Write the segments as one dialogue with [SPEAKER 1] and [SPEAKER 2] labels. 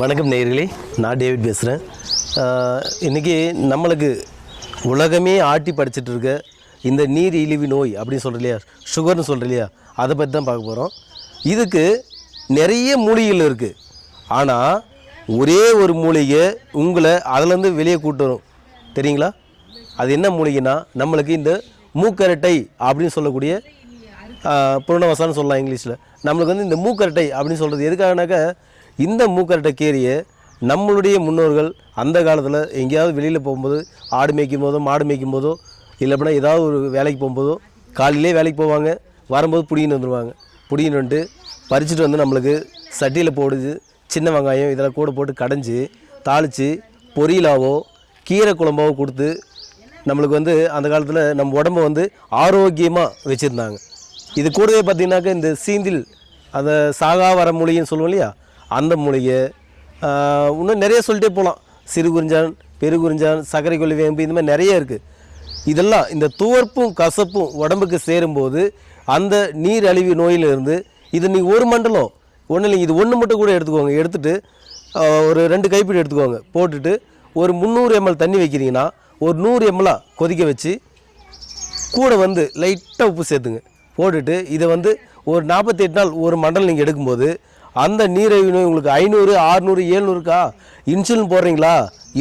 [SPEAKER 1] வணக்கம் நேயர்களே, நான் டேவிட் பேசுகிறேன். இன்றைக்கி நம்மளுக்கு உலகமே ஆட்டி படிச்சுட்டு இருக்க இந்த நீர் இழிவு நோய் அப்படின்னு சொல்கிற இல்லையா, சுகர்னு சொல்கிற இல்லையா, அதை பற்றி தான் பார்க்க போகிறோம். இதுக்கு நிறைய மூலிகைகள் இருக்குது. ஆனால் ஒரே ஒரு மூலிகை உங்களை அதிலேருந்து வெளியே கூட்டு வரும். தெரியுங்களா? அது என்ன மூலிகைன்னா, நம்மளுக்கு இந்த மூக்கரட்டை அப்படின்னு சொல்லக்கூடிய புரணவசான்னு சொல்லலாம் இங்கிலீஷில். நம்மளுக்கு வந்து இந்த மூக்கரட்டை அப்படின்னு சொல்கிறது எதுக்காகனாக்கா, இந்த மூக்கரட்டை கீரையை நம்மளுடைய முன்னோர்கள் அந்த காலத்தில் எங்கேயாவது வெளியில் போகும்போது, ஆடு மேய்க்கும் போதோ மாடு மேய்க்கும் போதோ, இல்லை அப்படின்னா ஏதாவது ஒரு வேலைக்கு போகும்போதோ, காலையிலே வேலைக்கு போவாங்க, வரும்போது புடிங்கின்னு வந்துடுவாங்க. புடிங்கின்னு வந்துட்டு பறிச்சுட்டு வந்து நம்மளுக்கு சட்டியில் போடுது சின்ன வெங்காயம் இதெல்லாம் கூட போட்டு கடைஞ்சி தாளித்து பொரியலாவோ கீரை குழம்பாவோ கொடுத்து நம்மளுக்கு வந்து அந்த காலத்தில் நம்ம உடம்பை வந்து ஆரோக்கியமாக வச்சுருந்தாங்க. இது கூடவே பார்த்திங்கனாக்கா இந்த சீந்தில், அந்த சாகா வர மூலிகைன்னு சொல்லுவோம் இல்லையா, அந்த மூலிகை இன்னும் நிறைய சொல்லிட்டே போகலாம். சிறு குறிஞ்சான், பெருகுறிஞ்சான், சர்க்கரை கொல்லி வேம்பு, இந்த மாதிரி நிறைய இருக்குது. இதெல்லாம் இந்த துவர்ப்பும் கசப்பும் உடம்புக்கு சேரும்போது அந்த நீர் அழிவு நோயிலிருந்து இது நீங்கள் ஒரு மண்டலம் ஒன்றும் இல்லைங்க, இது ஒன்று மட்டும் கூட எடுத்துக்கோங்க. எடுத்துகிட்டு ஒரு 2 கைப்பிடி எடுத்துக்கோங்க. போட்டுட்டு ஒரு 300 ml தண்ணி வைக்கிறீங்கன்னா ஒரு 100 ml கொதிக்க வச்சு கூட வந்து லைட்டாக உப்பு சேர்த்துங்க. போட்டுட்டு இதை வந்து ஒரு 48 நாள் ஒரு மண்டலம் நீங்கள் எடுக்கும்போது அந்த நீரிழிவு நோய் உங்களுக்கு 500, 600, 700க்கா இன்சுலின் போடுறீங்களா,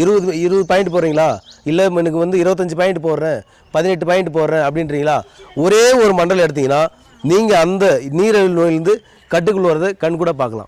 [SPEAKER 1] 20 பாயிண்ட் போடுறீங்களா, இல்லை எனக்கு வந்து 25 பாயிண்ட் போடுறேன், 18 பாயிண்ட் போடுறேன் அப்படின்றீங்களா, ஒரே ஒரு மண்டலம் எடுத்திங்கன்னா நீங்கள் அந்த நீரிழிவு நோயிலேருந்து கட்டுக்குள் வரதை கண் கூட பார்க்கலாம்.